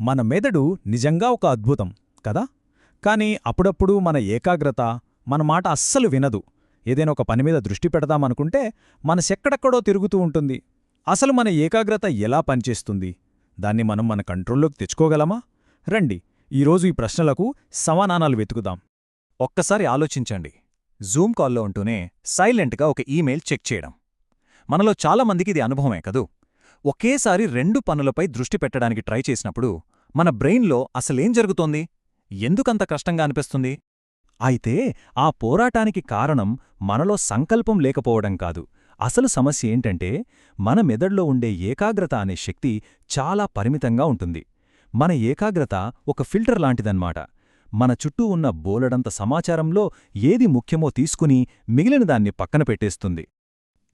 మన మెదడు నిజంగా ఒక అద్భుతం కదా. కాని అప్పుడప్పుడు మన ఏకాగ్రత మన మాట అస్సలు వినదు. ఏదైనా ఒక పనిమీద దృష్టి పెడదామనుకుంటే మనసెక్కడెక్కడో తిరుగుతూ ఉంటుంది. అసలు మన ఏకాగ్రత ఎలా పనిచేస్తుంది, దాన్ని మనం మన కంట్రోల్లోకి తెచ్చుకోగలమా? రండి, ఈరోజు ఈ ప్రశ్నలకు సమాధానాలు వెతుకుదాం. ఒక్కసారి ఆలోచించండి. జూమ్ కాల్లో ఉంటూనే సైలెంట్గా ఒక ఈమెయిల్ చెక్ చేయడం. మనలో చాలామందికి ఇది అనుభవమే కదూ. ఒకేసారి 2 పనులపై దృష్టి పెట్టడానికి ట్రై చేసినప్పుడు మన బ్రెయిన్లో అసలేం జరుగుతోంది? ఎందుకంత కష్టంగా అనిపిస్తుంది? అయితే ఆ పోరాటానికి కారణం మనలో సంకల్పం లేకపోవడం కాదు. అసలు సమస్య ఏంటంటే మన మెదడులో ఉండే ఏకాగ్రత అనే శక్తి చాలా పరిమితంగా ఉంటుంది. మన ఏకాగ్రత ఒక ఫిల్టర్ లాంటిదన్నమాట. మన చుట్టూ ఉన్న బోలెడంత సమాచారంలో ఏది ముఖ్యమో తీసుకుని మిగిలిన దాన్ని పక్కన పెట్టేస్తుంది.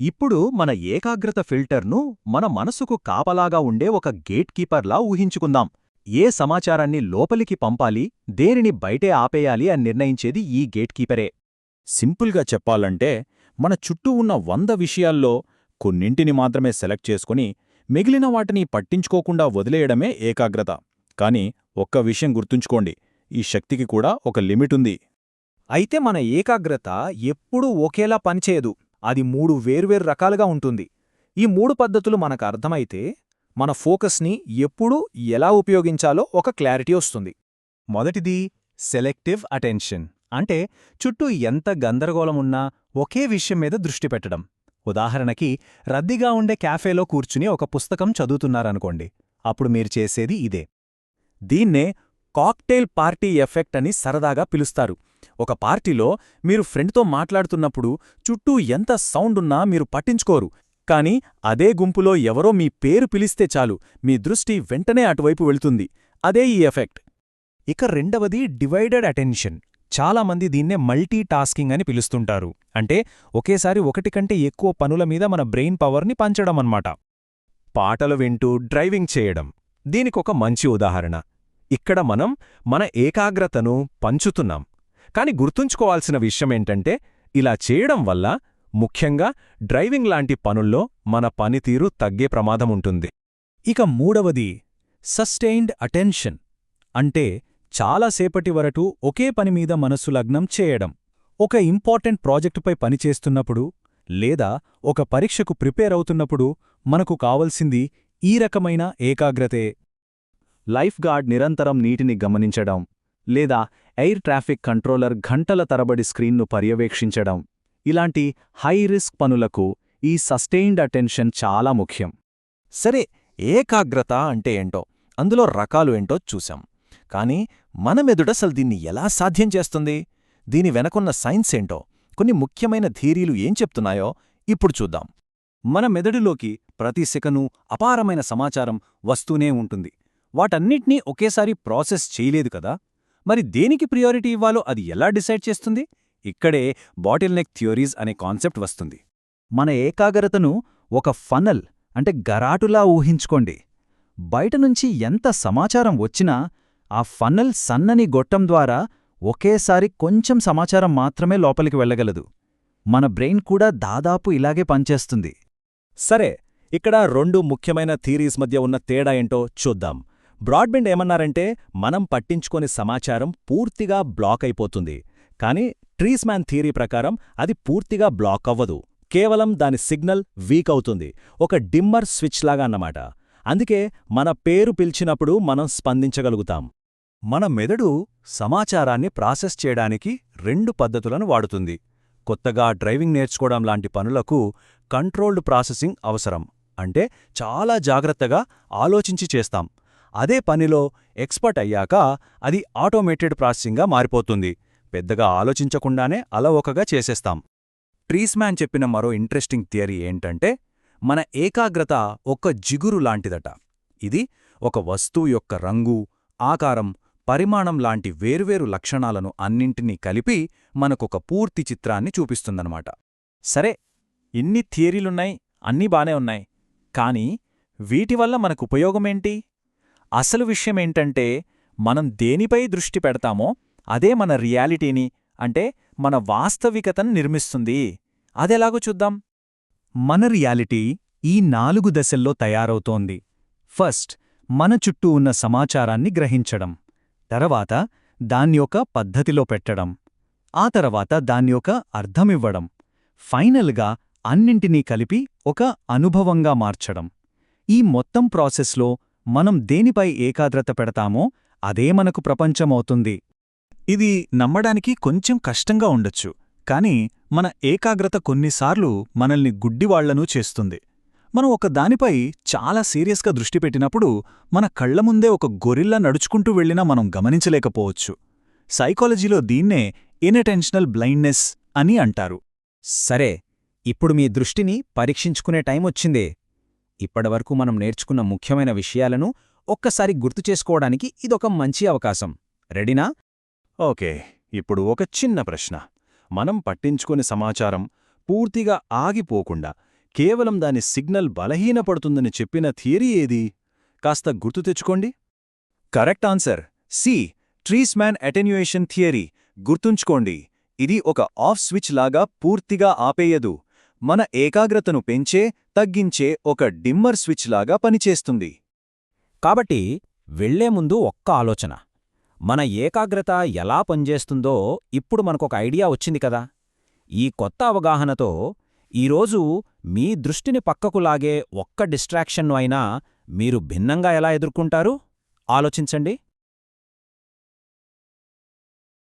ఇప్పుడు మన ఏకాగ్రత ఫిల్టర్ను మన మనసుకు కాపలాగా ఉండే ఒక గేట్ కీపర్లా ఊహించుకుందాం. ఏ సమాచారాన్ని లోపలికి పంపాలి, దేనిని బయటే ఆపేయాలి అని నిర్ణయించేది ఈ గేట్ కీపరే. సింపుల్గా చెప్పాలంటే మన చుట్టూ ఉన్న 100 విషయాల్లో కొన్నింటిని మాత్రమే సెలెక్ట్ చేసుకుని మిగిలిన వాటిని పట్టించుకోకుండా వదిలేయడమే ఏకాగ్రత. కాని ఒక్క విషయం గుర్తుంచుకోండి, ఈ శక్తికి కూడా ఒక లిమిటుంది. అయితే మన ఏకాగ్రత ఎప్పుడూ ఒకేలా పనిచేయదు. అది 3 వేర్వేరు రకాలుగా ఉంటుంది. ఈ 3 పద్ధతులు మనకు అర్థమైతే మన ఫోకస్ని ఎప్పుడు ఎలా ఉపయోగించాలో ఒక క్లారిటీ వస్తుంది. మొదటిది సెలెక్టివ్ అటెన్షన్. అంటే చుట్టూ ఎంత గందరగోళమున్నా ఒకే విషయం మీద దృష్టి పెట్టడం. ఉదాహరణకి, రద్దీగా ఉండే క్యాఫేలో కూర్చుని ఒక పుస్తకం చదువుతున్నారనుకోండి. అప్పుడు మీరు చేసేది ఇదే. దీన్నే కాక్టైల్ పార్టీ ఎఫెక్ట్ అని సరదాగా పిలుస్తారు. ఒక పార్టీలో మీరు ఫ్రెండ్తో మాట్లాడుతున్నప్పుడు చుట్టూ ఎంత సౌండున్నా మీరు పట్టించుకోరు. కాని అదే గుంపులో ఎవరో మీ పేరు పిలిస్తే చాలు, మీ దృష్టి వెంటనే అటువైపు వెళ్తుంది. అదే ఈ ఎఫెక్ట్. ఇక రెండవది డివైడెడ్ అటెన్షన్. చాలామంది దీన్నే మల్టీ టాస్కింగ్ అని పిలుస్తుంటారు. అంటే ఒకేసారి 1 కంటే ఎక్కువ పనుల మీద మన బ్రెయిన్ పవర్ని పంచడమన్నమాట. పాటలు వింటూ డ్రైవింగ్ చేయడం దీనికొక మంచి ఉదాహరణ. ఇక్కడ మనం మన ఏకాగ్రతను పంచుతున్నాం. కాని గుర్తుంచుకోవాల్సిన విషయమేంటంటే, ఇలా చేయడం వల్ల ముఖ్యంగా డ్రైవింగ్ లాంటి పనుల్లో మన పనితీరు తగ్గే ప్రమాదముంటుంది. ఇక మూడవది సస్టెయిన్డ్ అటెన్షన్. అంటే చాలాసేపటి వరకు ఒకే పనిమీద మనస్సు లగ్నం చేయడం. ఒక ఇంపార్టెంట్ ప్రాజెక్టుపై పనిచేస్తున్నప్పుడు లేదా ఒక పరీక్షకు ప్రిపేర్ అవుతున్నప్పుడు మనకు కావలసింది ఈ రకమైన ఏకాగ్రతే. లైఫ్ గార్డ్ నిరంతరం నీటిని గమనించడం, లేదా ఎయిర్ ట్రాఫిక్ కంట్రోలర్ గంటల తరబడి స్క్రీన్ను పర్యవేక్షించడం, ఇలాంటి హై రిస్క్ పనులకు ఈ సస్టెయిన్డ్ అటెన్షన్ చాలా ముఖ్యం. సరే, ఏకాగ్రత అంటే ఏంటో, అందులో రకాలు ఏంటో చూశాం. కాని మన మెదడసలు దీన్ని ఎలా సాధ్యం చేస్తుంది? దీని వెనకున్న సైన్స్ ఏంటో, కొన్ని ముఖ్యమైన థియరీలు ఏం చెప్తున్నాయో ఇప్పుడు చూద్దాం. మన మెదడులోకి ప్రతి సెకను అపారమైన సమాచారం వస్తూనే ఉంటుంది. వాటన్నిటినీ ఒకేసారి ప్రాసెస్ చేయలేదు కదా. మరి దేనికి ప్రియారిటీ ఇవ్వాలో అది ఎలా డిసైడ్ చేస్తుంది? ఇక్కడే బాటిల్ నెక్ థియోరీస్ అనే కాన్సెప్ట్ వస్తుంది. మన ఏకాగ్రతను ఒక ఫనల్ అంటే గరాటులా ఊహించుకోండి. బయటనుంచి ఎంత సమాచారం వచ్చినా ఆ ఫనల్ సన్నని గొట్టం ద్వారా ఒకేసారి కొంచెం సమాచారం మాత్రమే లోపలికి వెళ్ళగలదు. మన బ్రెయిన్ కూడా దాదాపు ఇలాగే పనిచేస్తుంది. సరే, ఇక్కడ 2 ముఖ్యమైన థియరీస్ మధ్య ఉన్న తేడా ఏంటో చూద్దాం. బ్రాడ్బెండ్ ఏమన్నారంటే, మనం పట్టించుకోని సమాచారం పూర్తిగా బ్లాక్ అయిపోతుంది. కాని ట్రీస్మాన్ థియరీ ప్రకారం అది పూర్తిగా బ్లాక్ అవ్వదు. కేవలం దాని సిగ్నల్ వీక్ అవుతుంది. ఒక డిమ్మర్ స్విచ్ లాగా అన్నమాట. అందుకే మన పేరు పిలిచినప్పుడు మనం స్పందించగలుగుతాం. మన మెదడు సమాచారాన్ని ప్రాసెస్ చేయడానికి 2 పద్ధతులను వాడుతుంది. కొత్తగా డ్రైవింగ్ నేర్చుకోవడం లాంటి పనులకు కంట్రోల్డ్ ప్రాసెసింగ్ అవసరం. అంటే చాలా జాగ్రత్తగా ఆలోచించి చేస్తాం. అదే పనిలో ఎక్స్పర్ట్ అయ్యాక అది ఆటోమేటెడ్ ప్రాసెసింగ్గా మారిపోతుంది. పెద్దగా ఆలోచించకుండానే అలవోకగా చేసేస్తాం. ట్రీస్మాన్ చెప్పిన మరో ఇంట్రెస్టింగ్ థియరీ ఏంటంటే, మన ఏకాగ్రత ఒక జిగురు లాంటిదట. ఇది ఒక వస్తువు యొక్క రంగు, ఆకారం, పరిమాణం లాంటి వేర్వేరు లక్షణాలను అన్నింటినీ కలిపి మనకొక పూర్తి చిత్రాన్ని చూపిస్తుందన్నమాట. సరే, ఇన్ని థియరీలున్నాయి, అన్నీ బానే ఉన్నాయి. కాని వీటివల్ల మనకుపయోగమేంటి? అసలు విషయమేంటంటే, మనం దేనిపై దృష్టి పెడతామో అదే మన రియాలిటీని, అంటే మన వాస్తవికతను నిర్మిస్తుంది. అదెలాగో చూద్దాం. మన రియాలిటీ ఈ 4 దశల్లో తయారవుతోంది. ఫస్ట్, మన చుట్టూ ఉన్న సమాచారాన్ని గ్రహించడం, తర్వాత దాన్ని ఒక పద్ధతిలో పెట్టడం, ఆ తర్వాత దాన్ని ఒక అర్థమివ్వడం, ఫైనల్గా అన్నింటినీ కలిపి ఒక అనుభవంగా మార్చడం. ఈ మొత్తం ప్రాసెస్లో మనం దేనిపై ఏకాగ్రత పెడతామో అదే మనకు ప్రపంచమవుతుంది. ఇది నమ్మడానికి కొంచెం కష్టంగా ఉండొచ్చు, కానీ మన ఏకాగ్రత కొన్నిసార్లు మనల్ని గుడ్డివాళ్లనూ చేస్తుంది. మనం ఒక దానిపై చాలా సీరియస్గా దృష్టి పెట్టినప్పుడు మన కళ్ల ముందే ఒక గొరిల్లా నడుచుకుంటూ వెళ్ళినా మనం గమనించలేకపోవచ్చు. సైకాలజీలో దీన్నే ఇన్అటెన్షనల్ బ్లైండ్నెస్ అని అంటారు. సరే, ఇప్పుడు మీ దృష్టిని పరీక్షించుకునే టైమొచ్చిందే. ఇప్పటివరకు మనం నేర్చుకున్న ముఖ్యమైన విషయాలను ఒక్కసారి గుర్తుచేసుకోవడానికి ఇదొక మంచి అవకాశం. రెడీనా? ఓకే, ఇప్పుడు ఒక చిన్న ప్రశ్న. మనం పట్టించుకునే సమాచారం పూర్తిగా ఆగిపోకుండా కేవలం దాని సిగ్నల్ బలహీనపడుతుందని చెప్పిన థియరీ ఏది? కాస్త గుర్తు తెచ్చుకోండి. Correct answer C, Treisman attenuation theory. గుర్తుంచుకోండి, ఇది ఒక ఆఫ్ స్విచ్ లాగా పూర్తిగా ఆపేయదు. మన ఏకాగ్రతను పెంచే, తగ్గించే ఒక డిమ్మర్ స్విచ్ లాగా పనిచేస్తుంది. కాబట్టి వెళ్లే ముందు ఒక్క ఆలోచన. మన ఏకాగ్రత ఎలా పనిచేస్తుందో ఇప్పుడు మనకొక ఐడియా వచ్చింది కదా. ఈ కొత్త అవగాహనతో ఈరోజు మీ దృష్టిని పక్కకు లాగే ఒక్క డిస్ట్రాక్షన్ను అయినా మీరు భిన్నంగా ఎలా ఎదుర్కొంటారు? ఆలోచించండి.